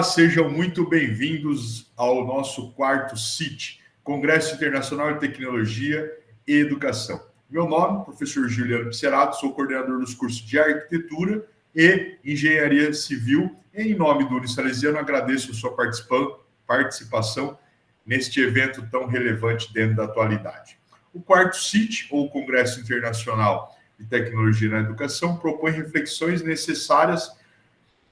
Olá, sejam muito bem-vindos ao nosso quarto CIT, Congresso Internacional de Tecnologia e Educação. Meu nome é professor Juliano Pisserato, sou coordenador dos cursos de Arquitetura e Engenharia Civil. Em nome do Unisalesiano, agradeço a sua participação neste evento tão relevante dentro da atualidade. O quarto CIT, ou Congresso Internacional de Tecnologia na Educação, propõe reflexões necessárias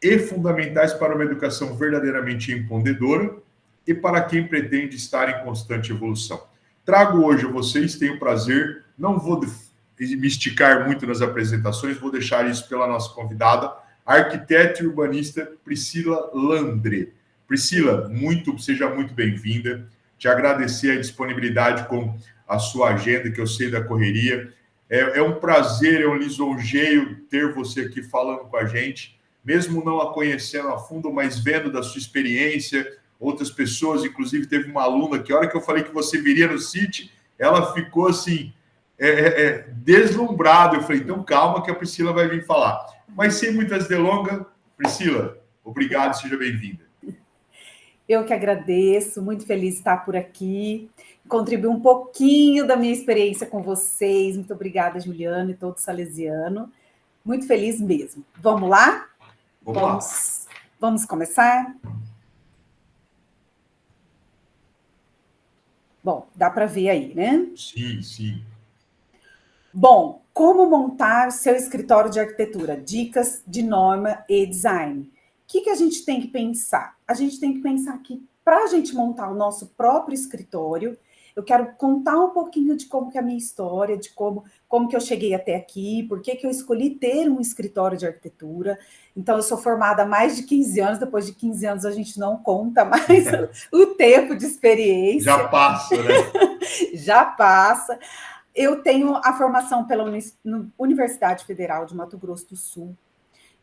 e fundamentais para uma educação verdadeiramente empreendedora e para quem pretende estar em constante evolução. Trago hoje a vocês, tenho o prazer, não vou me esticar muito nas apresentações, vou deixar isso pela nossa convidada, a arquiteta e urbanista Priscila Landre. Priscila, seja muito bem-vinda, te agradecer a disponibilidade com a sua agenda, que eu sei da correria. É um prazer, é um lisonjeio ter você aqui falando com a gente, mesmo não a conhecendo a fundo, mas vendo da sua experiência, outras pessoas, inclusive teve uma aluna que a hora que eu falei que você viria no CIT, ela ficou assim, deslumbrada. Eu falei, então calma que a Priscila vai vir falar. Mas sem muitas delongas, Priscila, obrigado, seja bem-vinda. Eu que agradeço, muito feliz de estar por aqui, contribuir um pouquinho da minha experiência com vocês. Muito obrigada, Juliano e todo salesiano. Muito feliz mesmo. Vamos lá? Vamos começar? Bom, dá para ver aí, né? Sim, sim. Bom, como montar seu escritório de arquitetura? Dicas de norma e design. O que a gente tem que pensar? A gente tem que pensar que para a gente montar o nosso próprio escritório, eu quero contar um pouquinho de como que é a minha história, de como que eu cheguei até aqui, por que eu escolhi ter um escritório de arquitetura. Então, eu sou formada há mais de 15 anos, depois de 15 anos a gente não conta mais o tempo de experiência. Já passa, né? Já passa. Eu tenho a formação pela Universidade Federal de Mato Grosso do Sul.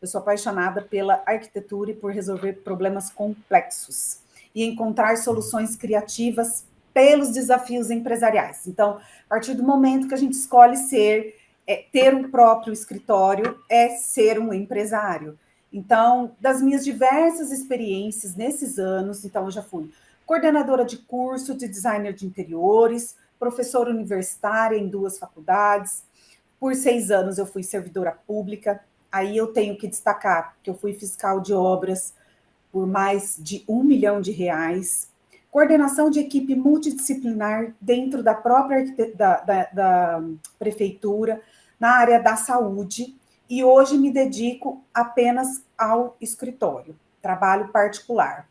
Eu sou apaixonada pela arquitetura e por resolver problemas complexos e encontrar soluções criativas pelos desafios empresariais. Então, a partir do momento que a gente escolhe ter um próprio escritório, é ser um empresário. Então, das minhas diversas experiências nesses anos, então eu já fui coordenadora de curso de designer de interiores, professora universitária em 2 faculdades, por 6 anos eu fui servidora pública. Aí eu tenho que destacar que eu fui fiscal de obras por mais de R$1 milhão, coordenação de equipe multidisciplinar dentro da própria da prefeitura, na área da saúde, e hoje me dedico apenas ao escritório, trabalho particular.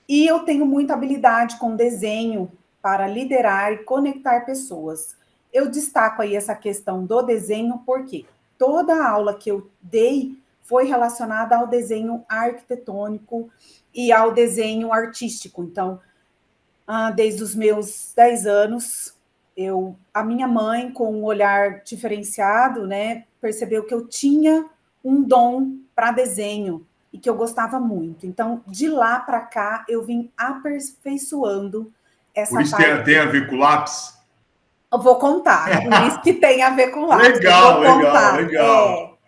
E eu tenho muita habilidade com desenho para liderar e conectar pessoas. Eu destaco aí essa questão do desenho porque toda a aula que eu dei foi relacionada ao desenho arquitetônico e ao desenho artístico. Então, desde os meus 10 anos, a minha mãe, com um olhar diferenciado, né, percebeu que eu tinha um dom para desenho e que eu gostava muito. Então, de lá para cá, eu vim aperfeiçoando essa Por isso parte. tem a ver com lápis? Eu vou contar, por isso que tem a ver com lápis. Legal, eu vou contar. legal.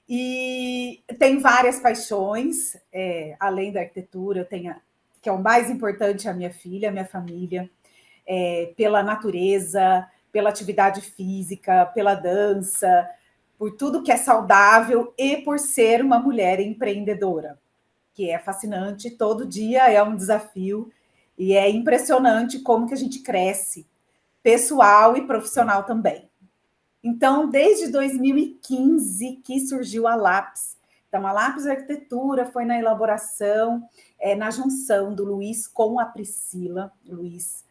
E tem várias paixões, além da arquitetura, eu tenho, que é o mais importante, a minha filha, a minha família, pela natureza, pela atividade física, pela dança, por tudo que é saudável e por ser uma mulher empreendedora, que é fascinante, todo dia é um desafio e é impressionante como que a gente cresce, pessoal e profissional também. Então, desde 2015 que surgiu a Lápis. Então, a Lápis Arquitetura foi na elaboração, na junção do Luiz com a Priscila, Luiz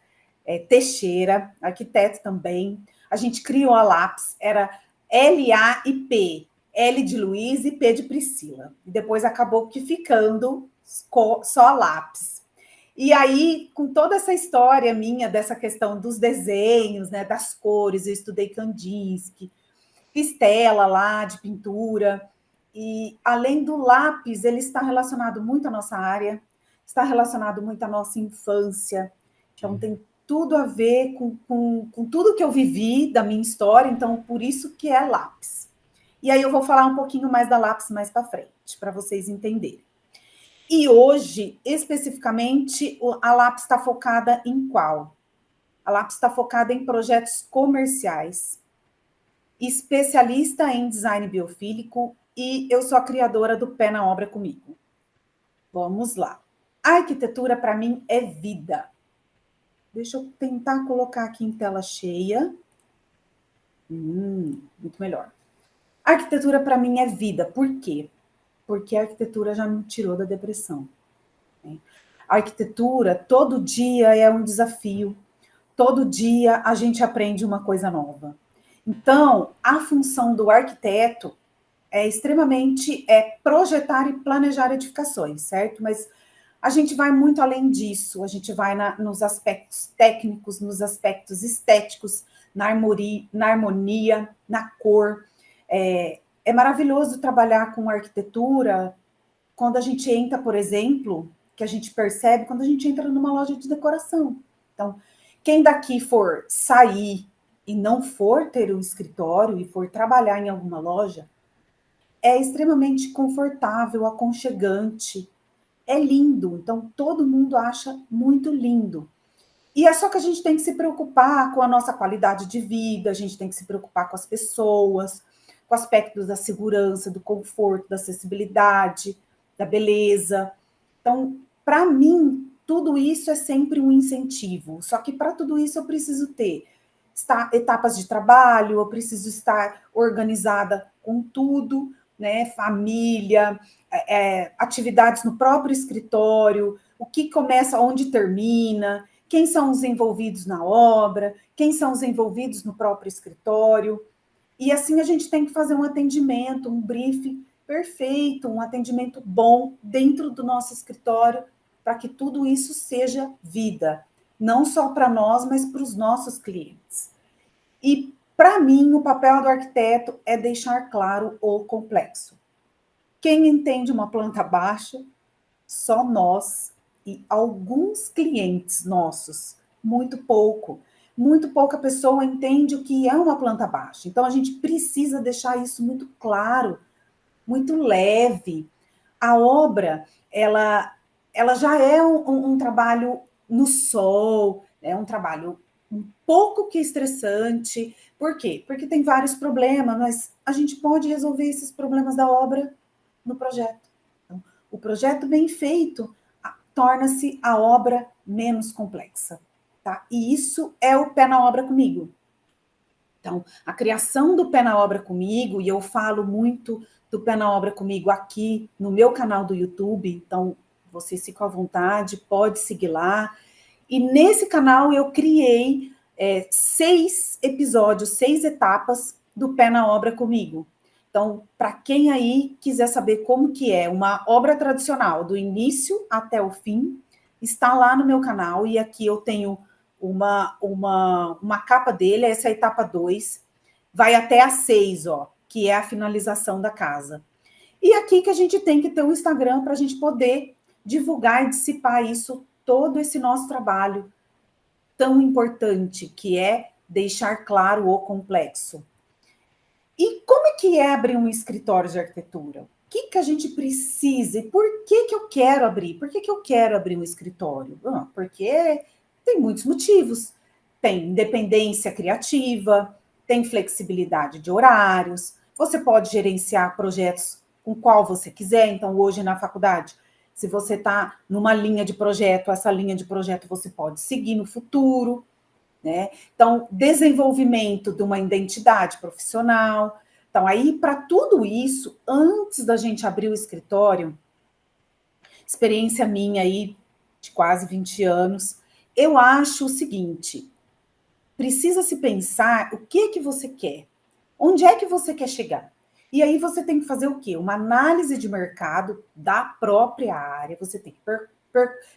Teixeira, arquiteto também. A gente criou a Lápis, era L-A e P, L de Luiz e P de Priscila. E depois acabou que ficando só a Lápis. E aí, com toda essa história minha, dessa questão dos desenhos, né, das cores, eu estudei Kandinsky, fiz tela lá de pintura, e além do lápis, ele está relacionado muito à nossa área, está relacionado muito à nossa infância, então tem tudo a ver com tudo que eu vivi da minha história, então por isso que é lápis. E aí eu vou falar um pouquinho mais da lápis mais para frente, para vocês entenderem. E hoje, especificamente, a LAP está focada em qual? A LAP está focada em projetos comerciais, especialista em design biofílico, e eu sou a criadora do Pé na Obra Comigo. Vamos lá. A arquitetura, para mim, é vida. Deixa eu tentar colocar aqui em tela cheia. Muito melhor. A arquitetura, para mim, é vida. Por quê? Porque a arquitetura já me tirou da depressão. A arquitetura, todo dia é um desafio. Todo dia a gente aprende uma coisa nova. Então, a função do arquiteto é extremamente projetar e planejar edificações, certo? Mas a gente vai muito além disso, a gente vai nos aspectos técnicos, nos aspectos estéticos, na harmonia, na cor. É maravilhoso trabalhar com arquitetura quando a gente entra, por exemplo, que a gente percebe quando a gente entra numa loja de decoração. Então, quem daqui for sair e não for ter um escritório e for trabalhar em alguma loja, é extremamente confortável, aconchegante, é lindo. Então, todo mundo acha muito lindo. E é só que a gente tem que se preocupar com a nossa qualidade de vida, a gente tem que se preocupar com as pessoas, com aspectos da segurança, do conforto, da acessibilidade, da beleza. Então, para mim, tudo isso é sempre um incentivo. Só que para tudo isso eu preciso ter etapas de trabalho, eu preciso estar organizada com tudo, né? Família, atividades no próprio escritório, o que começa, onde termina, quem são os envolvidos na obra, quem são os envolvidos no próprio escritório. E assim a gente tem que fazer um atendimento, um briefing perfeito, um atendimento bom dentro do nosso escritório, para que tudo isso seja vida, não só para nós, mas para os nossos clientes. E, para mim, o papel do arquiteto é deixar claro o complexo. Quem entende uma planta baixa? Só nós e alguns clientes nossos, muito pouco. Muito pouca pessoa entende o que é uma planta baixa. Então, a gente precisa deixar isso muito claro, muito leve. A obra, ela já é um trabalho no sol, é um trabalho um pouco que estressante. Por quê? Porque tem vários problemas, mas a gente pode resolver esses problemas da obra no projeto. Então, o projeto bem feito torna-se a obra menos complexa. Tá? E isso é o Pé na Obra Comigo. Então, a criação do Pé na Obra Comigo, e eu falo muito do Pé na Obra Comigo aqui no meu canal do YouTube, então vocês ficam à vontade, pode seguir lá. E nesse canal eu criei 6 episódios, 6 etapas do Pé na Obra Comigo. Então, para quem aí quiser saber como que é uma obra tradicional, do início até o fim, está lá no meu canal, e aqui eu tenho uma capa dele, essa é a etapa 2, vai até a 6, ó, que é a finalização da casa. E aqui que a gente tem que ter um Instagram para a gente poder divulgar e dissipar isso, todo esse nosso trabalho tão importante, que é deixar claro o complexo. E como é que é abrir um escritório de arquitetura? O que a gente precisa? E por que eu quero abrir? Por que eu quero abrir um escritório? Porque tem muitos motivos. Tem independência criativa, tem flexibilidade de horários, você pode gerenciar projetos com qual você quiser. Então, hoje na faculdade, se você está numa linha de projeto, essa linha de projeto você pode seguir no futuro, né? Então, desenvolvimento de uma identidade profissional. Então, aí, para tudo isso, antes da gente abrir o escritório, experiência minha aí de quase 20 anos, eu acho o seguinte: precisa se pensar o que você quer, onde é que você quer chegar. E aí você tem que fazer o quê? Uma análise de mercado da própria área, você tem que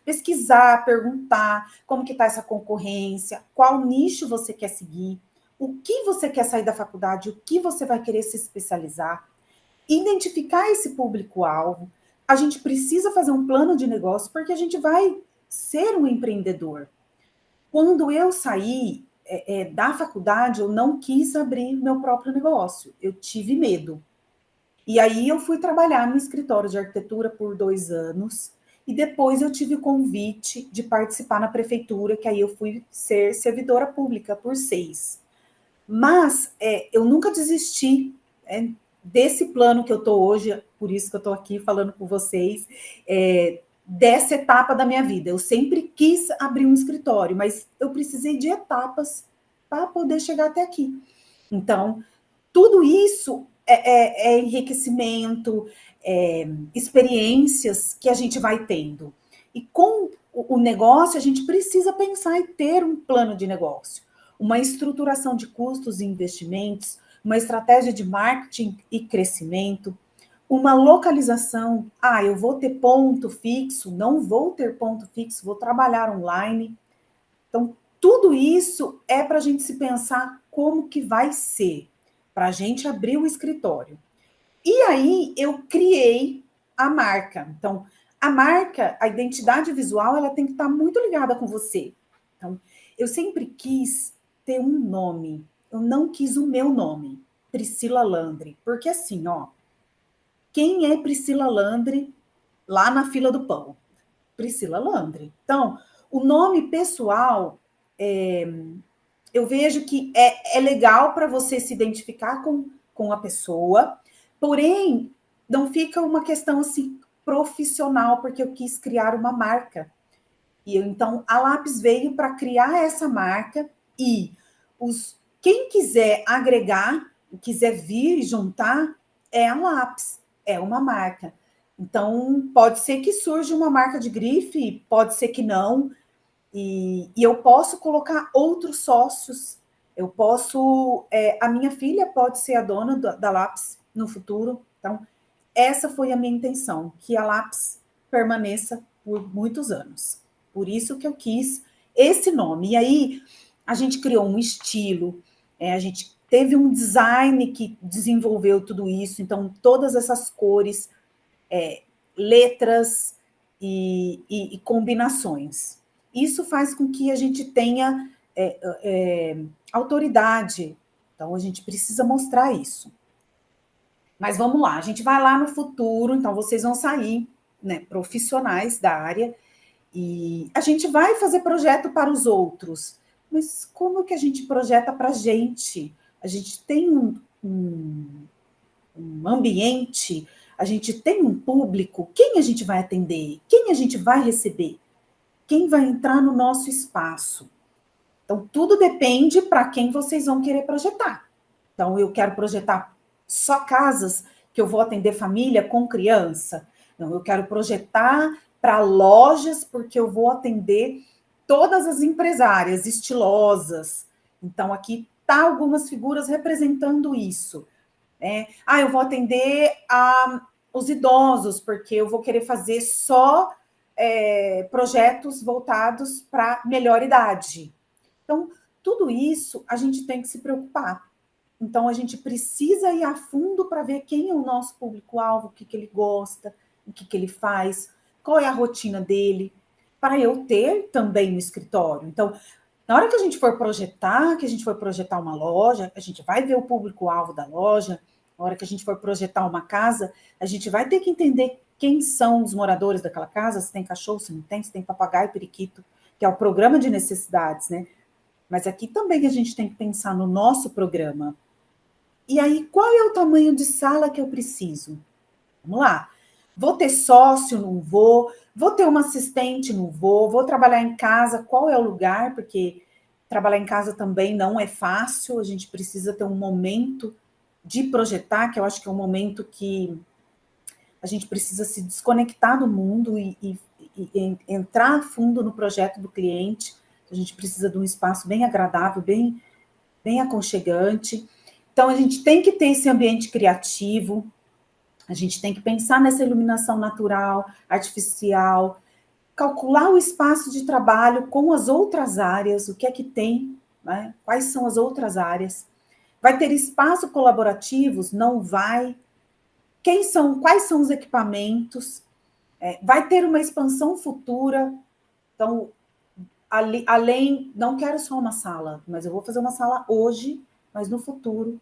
pesquisar, perguntar como que está essa concorrência, qual nicho você quer seguir, o que você quer sair da faculdade, o que você vai querer se especializar, identificar esse público-alvo. A gente precisa fazer um plano de negócio porque a gente vai ser um empreendedor. Quando eu saí da faculdade, eu não quis abrir meu próprio negócio, eu tive medo. E aí eu fui trabalhar no escritório de arquitetura por 2 anos, e depois eu tive o convite de participar na prefeitura, que aí eu fui ser servidora pública por 6. Mas eu nunca desisti desse plano que eu estou hoje, por isso que eu estou aqui falando com vocês, dessa etapa da minha vida. Eu sempre quis abrir um escritório, mas eu precisei de etapas para poder chegar até aqui. Então, tudo isso é enriquecimento, experiências que a gente vai tendo. E com o negócio, a gente precisa pensar em ter um plano de negócio, uma estruturação de custos e investimentos, uma estratégia de marketing e crescimento, uma localização. Eu vou ter ponto fixo, não vou ter ponto fixo, vou trabalhar online. Então, tudo isso é para a gente se pensar como que vai ser, para a gente abrir o escritório. E aí, eu criei a marca. Então, a marca, a identidade visual, ela tem que estar muito ligada com você. Então, eu sempre quis ter um nome. Eu não quis o meu nome, Priscila Landry. Porque assim, quem é Priscila Landry lá na fila do pão? Priscila Landry. Então, o nome pessoal, eu vejo que é legal para você se identificar com a pessoa, porém, não fica uma questão assim profissional, porque eu quis criar uma marca. Então, a Lápis veio para criar essa marca e quem quiser agregar, quiser vir juntar, é a Lápis, é uma marca. Então, pode ser que surja uma marca de grife, pode ser que não, e eu posso colocar outros sócios, eu posso... a minha filha pode ser a dona da Lápis no futuro. Então, essa foi a minha intenção, que a Lápis permaneça por muitos anos. Por isso que eu quis esse nome. E aí, a gente criou um estilo, a gente teve um design que desenvolveu tudo isso, então, todas essas cores, letras e combinações. Isso faz com que a gente tenha autoridade. Então, a gente precisa mostrar isso. Mas vamos lá, a gente vai lá no futuro, então vocês vão sair, né, profissionais da área, e a gente vai fazer projeto para os outros. Mas como que a gente projeta para a gente? A gente tem um ambiente, a gente tem um público, quem a gente vai atender? Quem a gente vai receber? Quem vai entrar no nosso espaço? Então, tudo depende para quem vocês vão querer projetar. Então, eu quero projetar só casas que eu vou atender família com criança. Não, eu quero projetar para lojas, porque eu vou atender todas as empresárias estilosas. Então, aqui tá algumas figuras representando isso. Eu vou atender os idosos, porque eu vou querer fazer só projetos voltados para melhor idade. Então, tudo isso a gente tem que se preocupar. Então, a gente precisa ir a fundo para ver quem é o nosso público-alvo, o que ele gosta, o que ele faz, qual é a rotina dele, para eu ter também no escritório. Então, na hora que a gente for projetar uma loja, a gente vai ver o público-alvo da loja. Na hora que a gente for projetar uma casa, a gente vai ter que entender quem são os moradores daquela casa, se tem cachorro, se não tem, se tem papagaio, periquito, que é o programa de necessidades, né? Mas aqui também a gente tem que pensar no nosso programa. E aí, qual é o tamanho de sala que eu preciso? Vamos lá. Vou ter sócio? Não vou. Vou ter uma assistente? Não vou. Vou trabalhar em casa? Qual é o lugar? Porque trabalhar em casa também não é fácil. A gente precisa ter um momento de projetar, que eu acho que é um momento que a gente precisa se desconectar do mundo e entrar a fundo no projeto do cliente. A gente precisa de um espaço bem agradável, bem aconchegante. Então, a gente tem que ter esse ambiente criativo, a gente tem que pensar nessa iluminação natural, artificial, calcular o espaço de trabalho com as outras áreas, o que é que tem, né? Quais são as outras áreas. Vai ter espaço colaborativos? Não vai. Quais são os equipamentos? Vai ter uma expansão futura? Então, além, não quero só uma sala, mas eu vou fazer uma sala hoje, mas no futuro.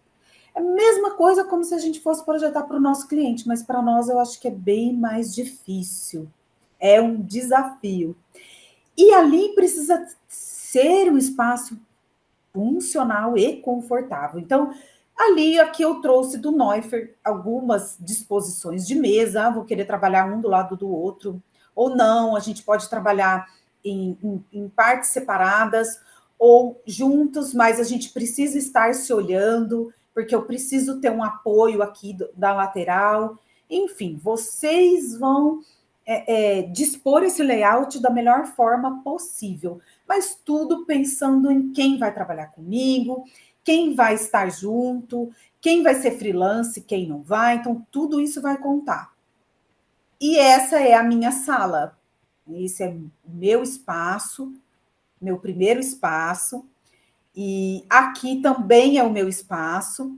É a mesma coisa como se a gente fosse projetar para o nosso cliente, mas para nós eu acho que é bem mais difícil. É um desafio. E ali precisa ser um espaço funcional e confortável. Então, ali, aqui eu trouxe do Neuffer algumas disposições de mesa, vou querer trabalhar um do lado do outro, ou não, a gente pode trabalhar em partes separadas, ou juntos, mas a gente precisa estar se olhando, porque eu preciso ter um apoio aqui da lateral. Enfim, vocês vão dispor esse layout da melhor forma possível, mas tudo pensando em quem vai trabalhar comigo, quem vai estar junto, quem vai ser freelance, quem não vai. Então, tudo isso vai contar. E essa é a minha sala. Esse é meu espaço, meu primeiro espaço. E aqui também é o meu espaço.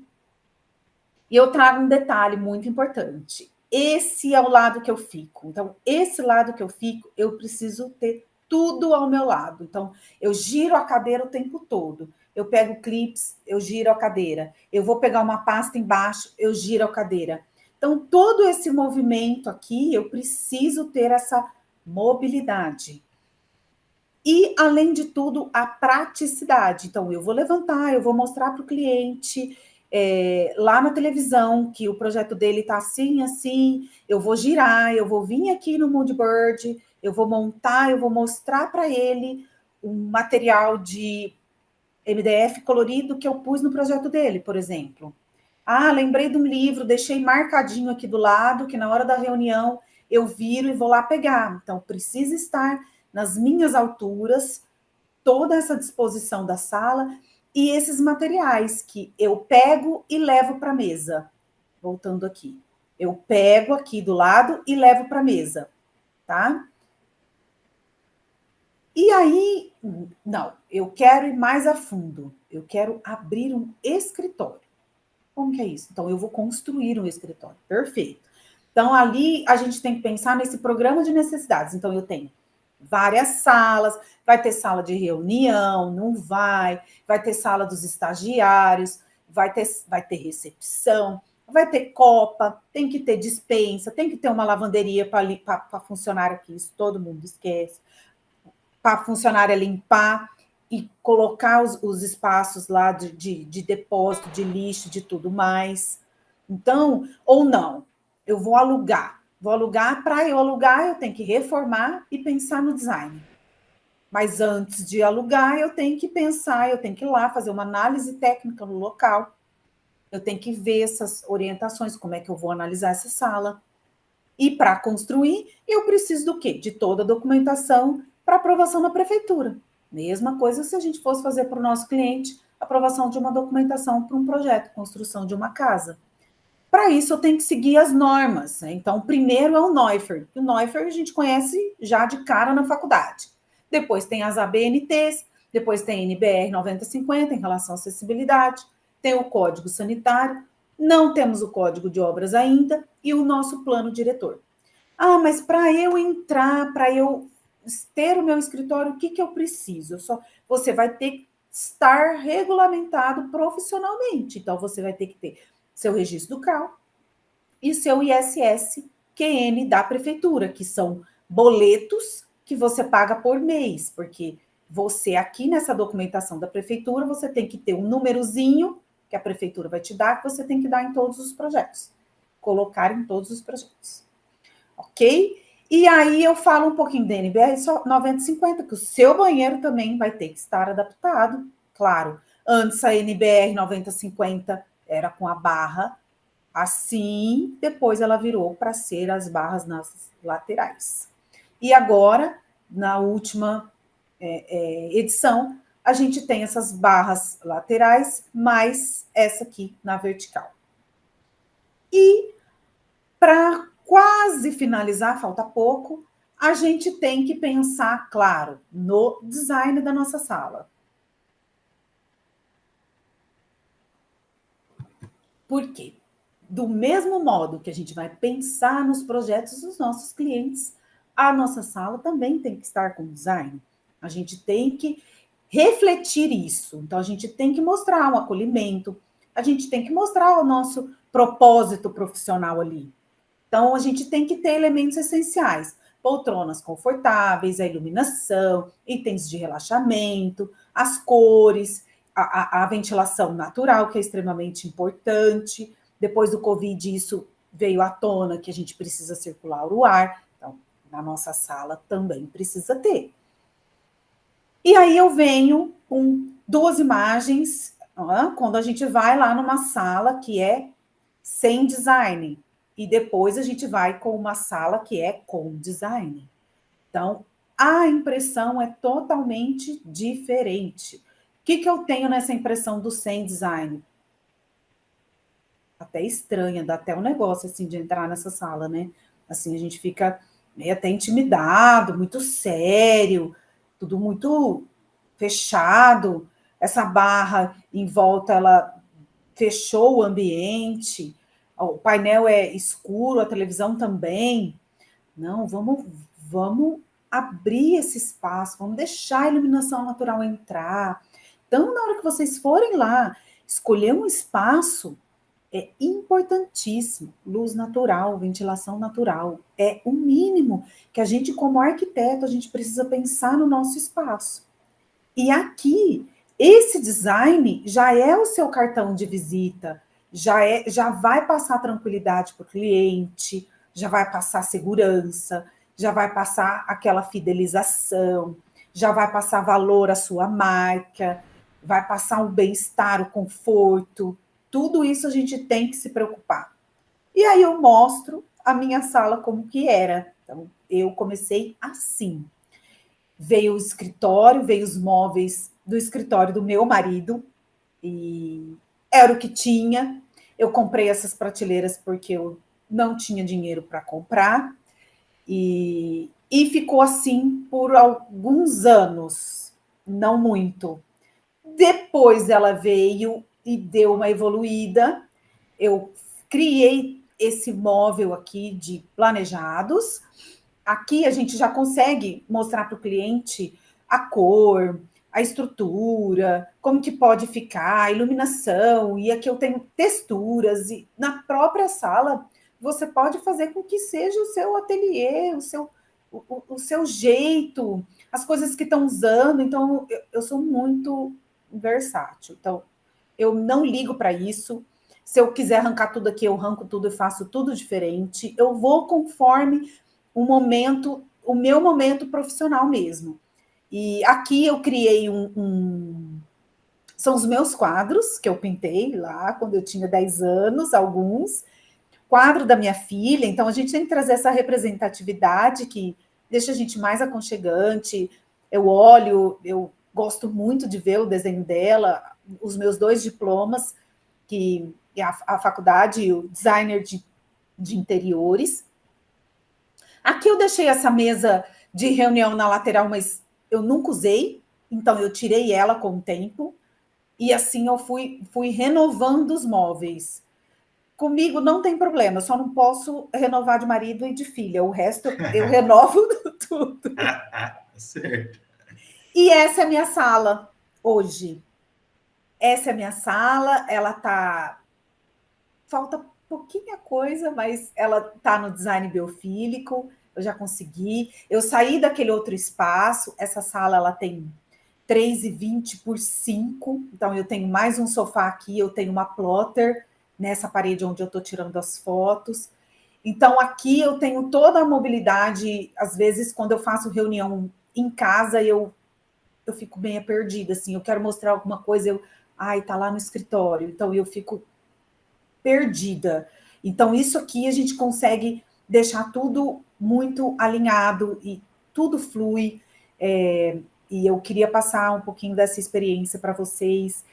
E eu trago um detalhe muito importante. Esse é o lado que eu fico. Então, esse lado que eu fico, eu preciso ter tudo ao meu lado. Então, eu giro a cadeira o tempo todo. Eu pego clips, eu giro a cadeira. Eu vou pegar uma pasta embaixo, eu giro a cadeira. Então, todo esse movimento aqui, eu preciso ter essa mobilidade. E, além de tudo, a praticidade. Então, eu vou levantar, eu vou mostrar para o cliente lá na televisão que o projeto dele está assim, assim. Eu vou girar, eu vou vir aqui no Moodboard, eu vou montar, eu vou mostrar para ele um material de MDF colorido que eu pus no projeto dele, por exemplo. Ah, lembrei de um livro, deixei marcadinho aqui do lado, que na hora da reunião eu viro e vou lá pegar. Então, precisa estar nas minhas alturas, toda essa disposição da sala e esses materiais que eu pego e levo para a mesa. Voltando aqui. Eu pego aqui do lado e levo para a mesa, tá? E aí, não, eu quero ir mais a fundo. Eu quero abrir um escritório. Como que é isso? Então, eu vou construir um escritório. Perfeito. Então, ali a gente tem que pensar nesse programa de necessidades. Então, eu tenho várias salas, vai ter sala de reunião, não vai ter sala dos estagiários, vai ter recepção, vai ter copa, tem que ter despensa, tem que ter uma lavanderia para funcionário aqui, isso todo mundo esquece, para a funcionária limpar e colocar os espaços lá de depósito, de lixo, de tudo mais. Então, ou não, eu vou alugar. Vou alugar, para eu alugar, eu tenho que reformar e pensar no design. Mas antes de alugar, eu tenho que pensar, eu tenho que ir lá fazer uma análise técnica no local. Eu tenho que ver essas orientações, como é que eu vou analisar essa sala. E para construir, eu preciso do quê? De toda a documentação para aprovação na prefeitura. Mesma coisa se a gente fosse fazer para o nosso cliente aprovação de uma documentação para um projeto, construção de uma casa. Para isso, eu tenho que seguir as normas. Né? Então, primeiro é o Neuffer. O Neuffer a gente conhece já de cara na faculdade. Depois tem as ABNTs, depois tem a NBR 9050 em relação à acessibilidade, tem o Código Sanitário, não temos o Código de Obras ainda e o nosso plano diretor. Ah, mas para eu entrar, para eu ter o meu escritório, o que eu preciso? Você vai ter que estar regulamentado profissionalmente. Então, você vai ter que ter seu registro do CRAU e seu ISS-QN da prefeitura, que são boletos que você paga por mês, porque você aqui nessa documentação da prefeitura, você tem que ter um númerozinho que a prefeitura vai te dar, que você tem que dar em todos os projetos, colocar em todos os projetos. Ok? E aí eu falo um pouquinho da NBR 9050, que o seu banheiro também vai ter que estar adaptado, claro. Antes a NBR 9050 era com a barra assim, depois ela virou para ser as barras nas laterais. E agora, na última edição, a gente tem essas barras laterais, mais essa aqui na vertical. E para quase finalizar, falta pouco, a gente tem que pensar, claro, no design da nossa sala. Por quê? Do mesmo modo que a gente vai pensar nos projetos dos nossos clientes, a nossa sala também tem que estar com design. A gente tem que refletir isso. Então, a gente tem que mostrar um acolhimento, a gente tem que mostrar o nosso propósito profissional ali. Então, a gente tem que ter elementos essenciais. poltronas confortáveis, a iluminação, itens de relaxamento, as cores, a ventilação natural, que é extremamente importante. Depois do Covid, isso veio à tona, que a gente precisa circular o ar. Então, na nossa sala também precisa ter. E aí eu venho com 2 imagens, quando a gente vai lá numa sala que é sem design, e depois a gente vai com uma sala que é com design. Então, a impressão é totalmente diferente. O que eu tenho nessa impressão do sem design? Até estranha, dá até um negócio assim de entrar nessa sala, né? Assim, a gente fica meio até intimidado, muito sério, tudo muito fechado. Essa barra em volta, ela fechou o ambiente, o painel é escuro, a televisão também. Não, vamos abrir esse espaço, vamos deixar a iluminação natural entrar. Então, na hora que vocês forem lá escolher um espaço, é importantíssimo. Luz natural, ventilação natural. É o mínimo que a gente, como arquiteto, a gente precisa pensar no nosso espaço. E aqui, esse design já é o seu cartão de visita, já vai passar tranquilidade para o cliente, já vai passar segurança, já vai passar aquela fidelização, já vai passar valor à sua marca, vai passar o bem-estar, o conforto. Tudo isso a gente tem que se preocupar. E aí eu mostro a minha sala como que era. Então, eu comecei assim. Veio o escritório, veio os móveis do escritório do meu marido, e era o que tinha. Eu comprei essas prateleiras porque eu não tinha dinheiro para comprar, e ficou assim por alguns anos, não muito. Depois ela veio e deu uma evoluída. Eu criei esse móvel aqui de planejados. Aqui a gente já consegue mostrar para o cliente a cor, a estrutura, como que pode ficar, a iluminação, e aqui eu tenho texturas, e na própria sala você pode fazer com que seja o seu ateliê, o seu jeito, as coisas que estão usando. Então, eu sou muito versátil. Então, eu não ligo para isso. Se eu quiser arrancar tudo aqui, eu arranco tudo e faço tudo diferente. Eu vou conforme o meu momento profissional mesmo. E aqui eu criei são os meus quadros que eu pintei lá quando eu tinha 10 anos, alguns. Quadro da minha filha, então a gente tem que trazer essa representatividade que deixa a gente mais aconchegante. Eu olho, eu gosto muito de ver o desenho dela, os meus 2 diplomas, que é a faculdade, o designer de interiores. Aqui eu deixei essa mesa de reunião na lateral, mas eu nunca usei, então eu tirei ela com o tempo, e assim eu fui renovando os móveis. Comigo não tem problema, eu só não posso renovar de marido e de filha, o resto eu renovo tudo. Certo. E essa é a minha sala hoje. Essa é a minha sala, ela tá... Falta pouquinha coisa, mas ela tá no design biofílico, eu já consegui. Eu saí daquele outro espaço, essa sala ela tem 3,20 por 5, então eu tenho mais um sofá aqui, eu tenho uma plotter nessa parede onde eu estou tirando as fotos. Então aqui eu tenho toda a mobilidade. Às vezes, quando eu faço reunião em casa, eu fico meio perdida, assim, eu quero mostrar alguma coisa, tá lá no escritório, então eu fico perdida. Então, isso aqui a gente consegue deixar tudo muito alinhado e tudo flui. E eu queria passar um pouquinho dessa experiência para vocês,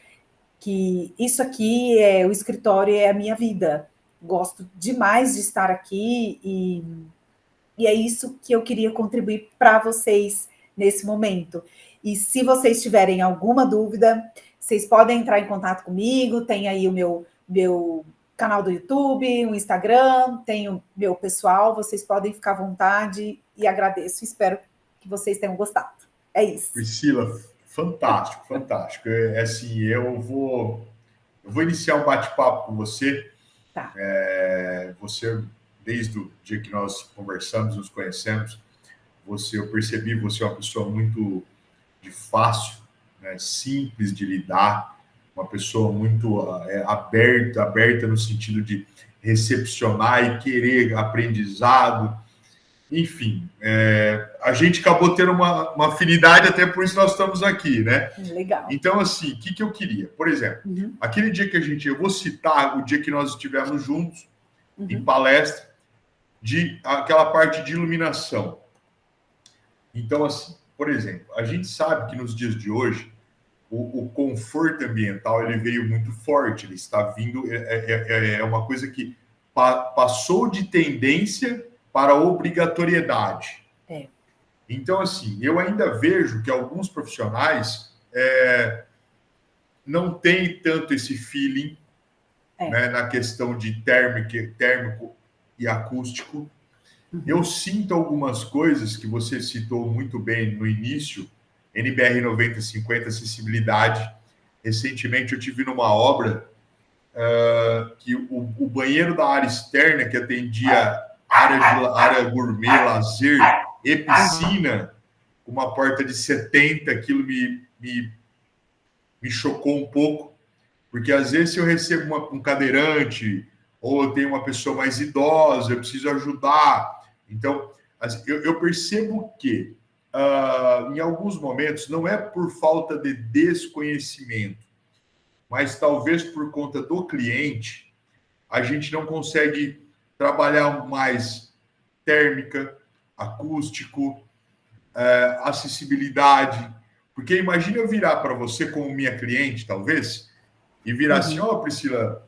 que isso aqui o escritório é a minha vida. Gosto demais de estar aqui, e é isso que eu queria contribuir para vocês nesse momento. E se vocês tiverem alguma dúvida, vocês podem entrar em contato comigo, tem aí o meu canal do YouTube, o Instagram, tem o meu pessoal, vocês podem ficar à vontade, e agradeço, espero que vocês tenham gostado. É isso. Priscila, fantástico, fantástico. Assim, eu vou iniciar um bate-papo com você. Tá. Você, desde o dia que nós conversamos, nos conhecemos, eu percebi você é uma pessoa muito de fácil, né, simples de lidar, uma pessoa muito aberta no sentido de recepcionar e querer aprendizado. Enfim, a gente acabou tendo uma afinidade, até por isso nós estamos aqui, né? Legal. Então, assim, o que eu queria? Por exemplo, aquele dia que eu vou citar o dia que nós estivemos juntos, em palestra, de aquela parte de iluminação. Então, assim, por exemplo, a gente sabe que nos dias de hoje, o conforto ambiental ele veio muito forte, ele está vindo, é uma coisa que passou de tendência para obrigatoriedade. Então, assim, eu ainda vejo que alguns profissionais não têm tanto esse feeling né, na questão de térmico e acústico. Eu sinto algumas coisas que você citou muito bem no início, NBR 9050, acessibilidade. Recentemente eu tive numa obra que o banheiro da área externa, que atendia área gourmet, lazer e piscina, com uma porta de 70, aquilo me chocou um pouco, porque às vezes se eu recebo um cadeirante ou eu tenho uma pessoa mais idosa, eu preciso ajudar. Então, eu percebo que em alguns momentos não é por falta de desconhecimento, mas talvez por conta do cliente, a gente não consegue trabalhar mais térmica, acústico, acessibilidade. Porque imagina eu virar para você como minha cliente, talvez, e virar assim, Priscila,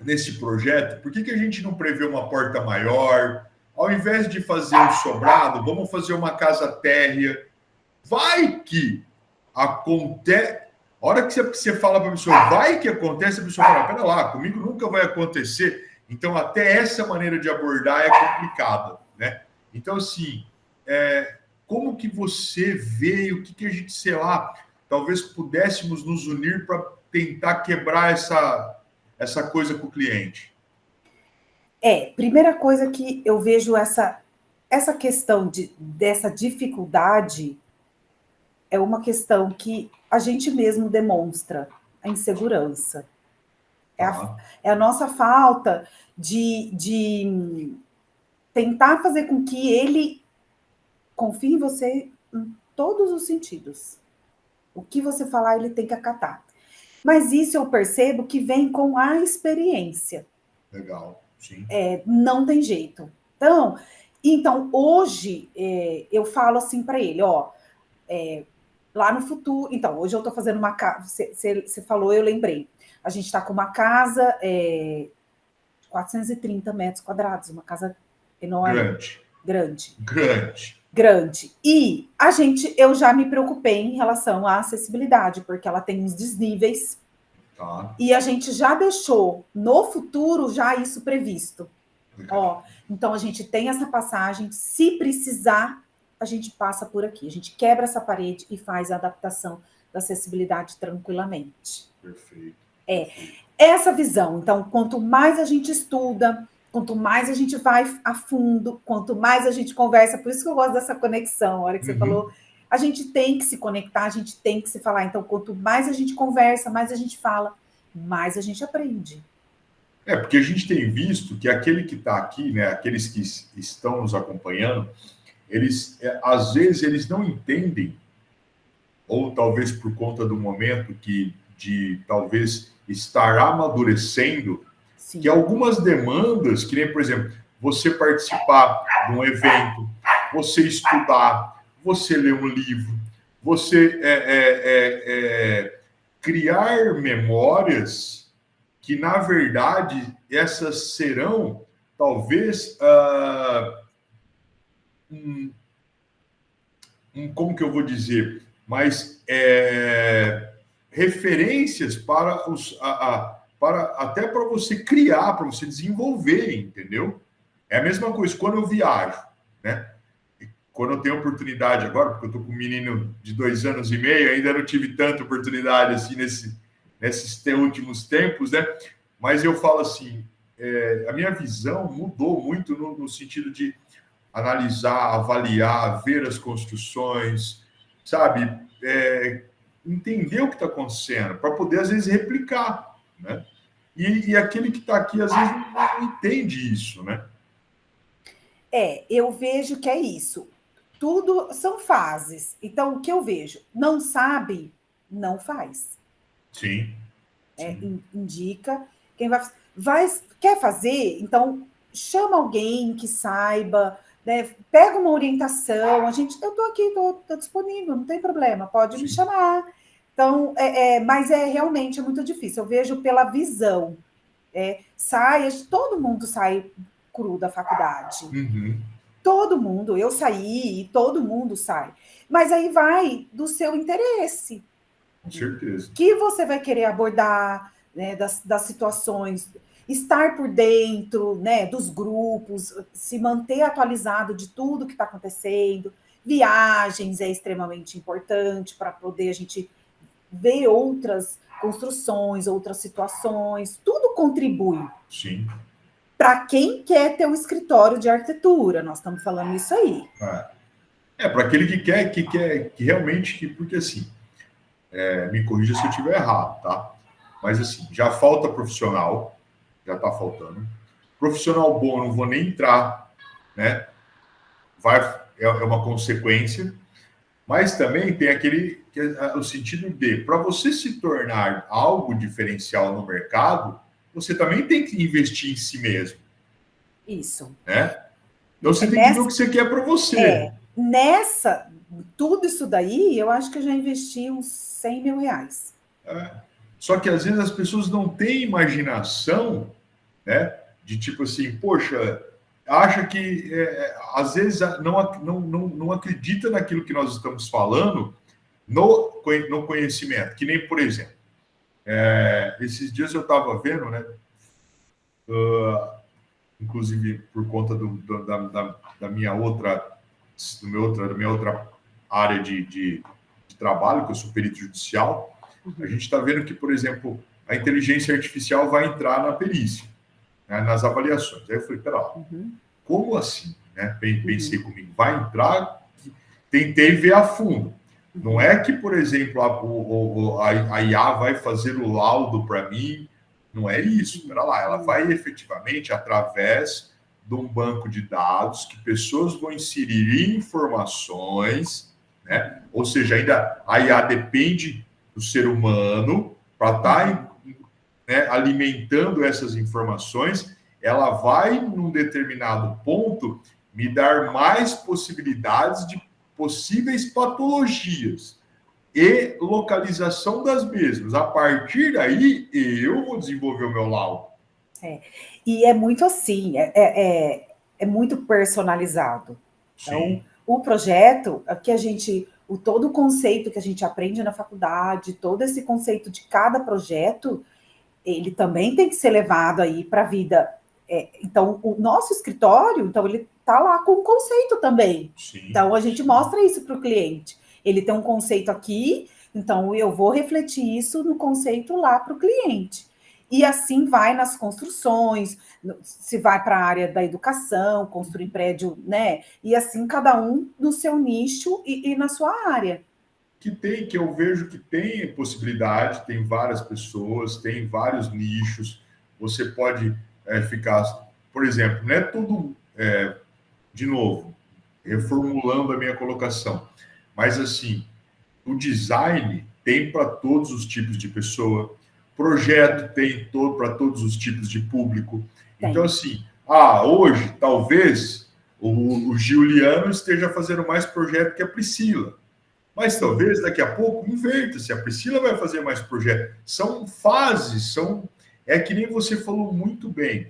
nesse projeto, por que a gente não prevê uma porta maior? Ao invés de fazer um sobrado, vamos fazer uma casa térrea. Vai que acontece. A hora que você fala para a pessoa, vai que acontece, a pessoa fala, pera lá, comigo nunca vai acontecer. Então, até essa maneira de abordar é complicada, né? Então, assim, como que você vê, o que a gente, sei lá, talvez pudéssemos nos unir para tentar quebrar essa coisa com o cliente? Primeira coisa que eu vejo essa questão dessa dificuldade é uma questão que a gente mesmo demonstra, a insegurança. É a nossa falta de tentar fazer com que ele confie em você em todos os sentidos. O que você falar, ele tem que acatar. Mas isso eu percebo que vem com a experiência. Legal, sim. Não tem jeito. Então hoje, eu falo assim para ele, lá no futuro... Então, hoje eu estou fazendo uma casa... Você falou, eu lembrei. A gente está com uma casa de 430 metros quadrados, uma casa enorme. Grande. E eu já me preocupei em relação à acessibilidade, porque ela tem uns desníveis. E a gente já deixou no futuro já isso previsto. Então a gente tem essa passagem, se precisar, a gente passa por aqui. A gente quebra essa parede e faz a adaptação da acessibilidade tranquilamente. Perfeito. Essa visão. Então, quanto mais a gente estuda, quanto mais a gente vai a fundo, quanto mais a gente conversa, por isso que eu gosto dessa conexão, a hora que você falou, a gente tem que se conectar, a gente tem que se falar. Então, quanto mais a gente conversa, mais a gente fala, mais a gente aprende. Porque a gente tem visto que aquele que está aqui, né, aqueles que estão nos acompanhando, eles, às vezes, eles não entendem, ou talvez por conta do momento de talvez estar amadurecendo, que algumas demandas, que nem, por exemplo, você participar de um evento, você estudar, você ler um livro, você criar memórias que, na verdade, essas serão, talvez, como que eu vou dizer, mas referências para até para você criar, para você desenvolver, entendeu? É a mesma coisa quando eu viajo, né? Quando eu tenho oportunidade agora, porque eu estou com um menino de 2 anos e meio, ainda não tive tanta oportunidade assim nesses últimos tempos, né? Mas eu falo assim, a minha visão mudou muito no sentido de analisar, avaliar, ver as construções, sabe? Entender o que está acontecendo, para poder, às vezes, replicar, né? E aquele que está aqui, às vezes, não entende isso, né? Eu vejo que é isso. Tudo são fases. Então, o que eu vejo? Não sabe, não faz. Sim. Sim. Indica. Quem quer fazer? Então, chama alguém que saiba, né? Pega uma orientação. Eu estou aqui, estou disponível, não tem problema, pode me chamar. Então, mas realmente muito difícil. Eu vejo pela visão. Todo mundo sai cru da faculdade. Uhum. Todo mundo, eu saí e todo mundo sai. Mas aí vai do seu interesse. Com certeza. Que você vai querer abordar, né, das situações, estar por dentro, né, dos grupos, se manter atualizado de tudo que está acontecendo. Viagens é extremamente importante para poder a gente ver outras construções, outras situações, tudo contribui. Sim. Para quem quer ter um escritório de arquitetura, nós estamos falando isso aí. Para aquele que quer, que realmente, porque assim, me corrija se eu estiver errado, tá? Mas assim, já falta profissional, já está faltando. Profissional bom, eu não vou nem entrar, né? É uma consequência, mas também tem o sentido de, para você se tornar algo diferencial no mercado, você também tem que investir em si mesmo. Isso. Né? Então você tem que ver o que você quer para você. Tudo isso daí, eu acho que eu já investi uns 100 mil reais. Só que às vezes as pessoas não têm imaginação, né? De tipo assim, poxa, acha que às vezes não acredita naquilo que nós estamos falando no conhecimento. Que nem, por exemplo, esses dias eu estava vendo, né? Inclusive por conta da minha outra área de trabalho, que eu sou perito judicial, a gente está vendo que, por exemplo, a inteligência artificial vai entrar na perícia, né, nas avaliações. Aí eu falei, pera lá, como assim? Né? Pensei comigo, vai entrar? Tentei ver a fundo. Não é que, por exemplo, a IA vai fazer o laudo para mim, não é isso. Pera lá, ela vai efetivamente, através de um banco de dados, que pessoas vão inserir informações, né? Ou seja, ainda a IA depende do ser humano para estar alimentando essas informações. Ela vai, num determinado ponto, me dar mais possibilidades de possíveis patologias e localização das mesmas. A partir daí, eu vou desenvolver o meu laudo. E é muito assim, é muito personalizado. Sim. Então, o projeto, todo o conceito que a gente aprende na faculdade, todo esse conceito de cada projeto, ele também tem que ser levado aí para a vida. Então, o nosso escritório, então, ele está lá com o conceito também. Sim. Então, a gente mostra isso para o cliente. Ele tem um conceito aqui, então eu vou refletir isso no conceito lá para o cliente. E assim vai nas construções, se vai para a área da educação, construir prédio, né? E assim cada um no seu nicho e na sua área. Que eu vejo que tem possibilidade, tem várias pessoas, tem vários nichos. Você pode ficar, por exemplo, não é tudo, de novo, reformulando a minha colocação, mas assim, o design tem para todos os tipos de pessoa, projeto tem para todos os tipos de público. Tem. Então, assim, hoje, talvez, o Giuliano esteja fazendo mais projeto que a Priscila. Mas talvez daqui a pouco inverta-se, a Priscila vai fazer mais projeto. São fases, é que nem você falou muito bem.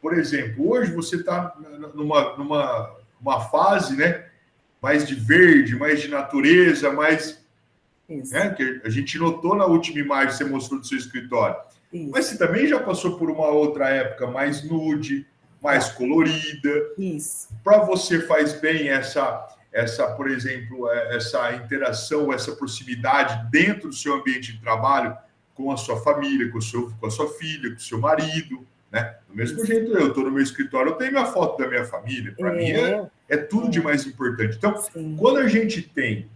Por exemplo, hoje você está numa fase, né, mais de verde, mais de natureza, mais... Né, que a gente notou na última imagem que você mostrou do seu escritório. Isso. Mas você também já passou por uma outra época mais nude, mais colorida. Isso. Para você faz bem por exemplo, essa interação, essa proximidade dentro do seu ambiente de trabalho com a sua família, com a sua filha, com o seu marido, né? Do mesmo jeito eu estou no meu escritório, eu tenho minha foto da minha família. Para mim é tudo de mais importante. Então, quando a gente tem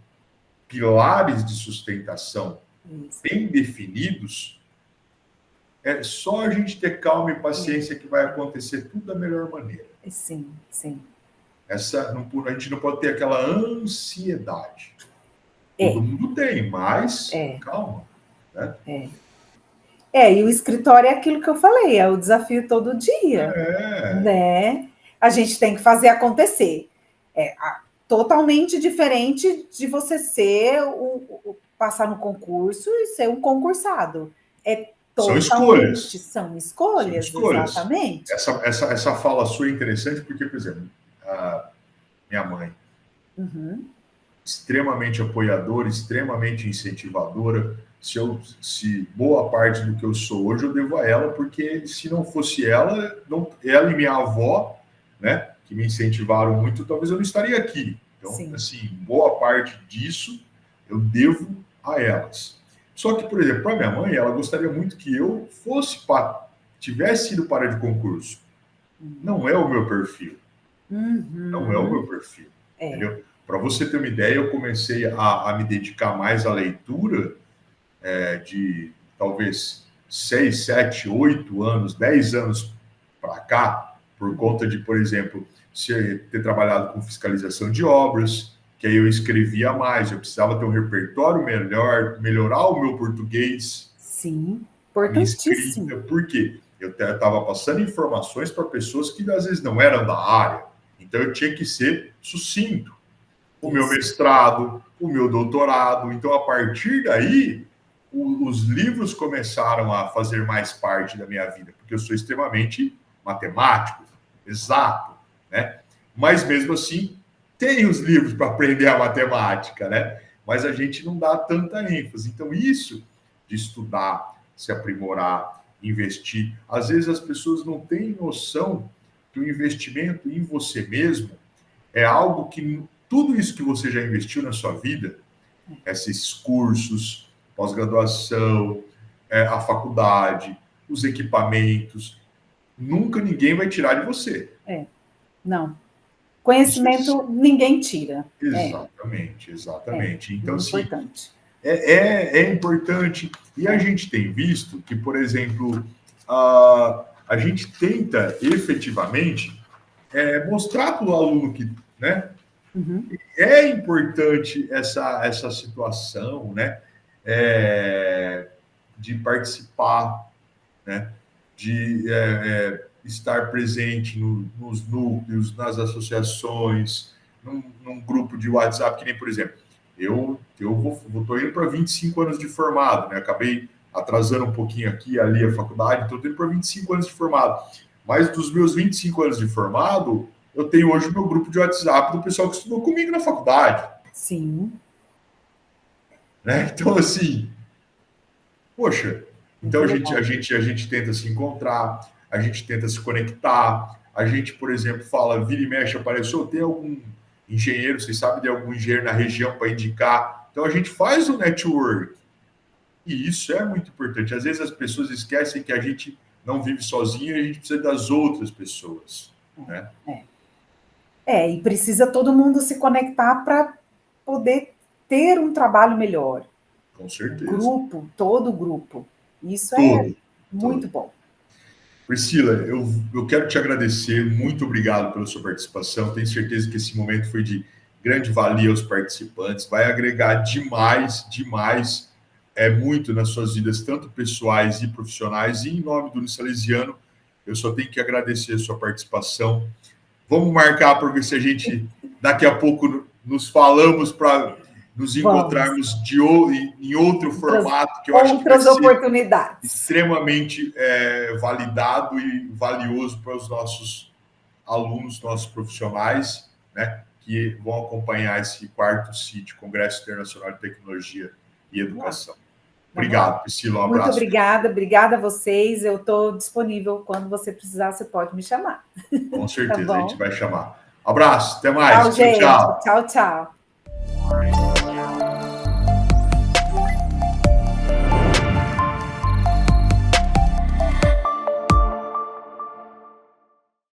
pilares de sustentação bem definidos, é só a gente ter calma e paciência que vai acontecer tudo da melhor maneira. Sim, sim. A gente não pode ter aquela ansiedade. Todo mundo tem, mas calma. Né? E o escritório é aquilo que eu falei, é o desafio todo dia. Né? A gente tem que fazer acontecer. Totalmente diferente de você ser passar no concurso e ser um concursado. São escolhas. São escolhas, exatamente. Essa fala sua é interessante porque, por exemplo, a minha mãe, extremamente apoiadora, extremamente incentivadora. Se boa parte do que eu sou hoje eu devo a ela, porque se não fosse ela e minha avó, né, que me incentivaram muito, talvez eu não estaria aqui. Então, assim, boa parte disso eu devo a elas. Só que, por exemplo, para minha mãe, ela gostaria muito que eu tivesse ido para de concurso. Não é o meu perfil. Não é o meu perfil. Entendeu? Para você ter uma ideia, eu comecei a me dedicar mais à leitura de talvez 6, 7, 8 anos, 10 anos para cá, por conta de, por exemplo, ter trabalhado com fiscalização de obras, que aí eu escrevia mais, eu precisava ter um repertório melhor, melhorar o meu português. Sim, importantíssimo. Por quê? Eu estava passando informações para pessoas que às vezes não eram da área, então eu tinha que ser sucinto. O meu mestrado, o meu doutorado, então a partir daí, os livros começaram a fazer mais parte da minha vida, porque eu sou extremamente matemático, exato, né? Mas mesmo assim, tem os livros para aprender a matemática, né? Mas a gente não dá tanta ênfase. Então, isso de estudar, se aprimorar, investir, às vezes as pessoas não têm noção que o investimento em você mesmo é algo que tudo isso que você já investiu na sua vida, esses cursos, pós-graduação, a faculdade, os equipamentos, nunca ninguém vai tirar de você. Não. Conhecimento ninguém tira. Exatamente. Então, assim, importante. É importante. E a gente tem visto que, por exemplo, a gente tenta efetivamente mostrar para o aluno que, né, é importante essa situação, né, de participar, né, de estar presente nos núcleos, nas associações, num grupo de WhatsApp, que nem, por exemplo, eu estou indo para 25 anos de formado, né? Acabei atrasando um pouquinho aqui e ali a faculdade, estou indo para 25 anos de formado. Mas dos meus 25 anos de formado, eu tenho hoje o meu grupo de WhatsApp do pessoal que estudou comigo na faculdade. Sim. Né? Então, assim, poxa, então a gente tenta se encontrar, a gente tenta se conectar, a gente, por exemplo, fala, vira e mexe, apareceu, tem algum engenheiro, vocês sabem de algum engenheiro na região para indicar? Então a gente faz o network. E isso é muito importante. Às vezes as pessoas esquecem que a gente não vive sozinho e a gente precisa das outras pessoas. Né? E precisa todo mundo se conectar para poder ter um trabalho melhor. Com certeza. Todo grupo. Isso muito bom. Priscila, eu quero te agradecer, muito obrigado pela sua participação, tenho certeza que esse momento foi de grande valia aos participantes, vai agregar demais, muito nas suas vidas, tanto pessoais e profissionais, e em nome do Unisalesiano, eu só tenho que agradecer a sua participação. Vamos marcar para ver se a gente, daqui a pouco, nos falamos para nos encontrarmos em outro formato, que eu acho que vai ser oportunidades. Extremamente validado e valioso para os nossos alunos, nossos profissionais, né, que vão acompanhar esse 4º CIT, Congresso Internacional de Tecnologia e Educação. Obrigado, Priscila, um abraço. Muito obrigada a vocês, eu estou disponível, quando você precisar, você pode me chamar. Com certeza, a gente vai chamar. Abraço, até mais. Tchau, gente. Tchau.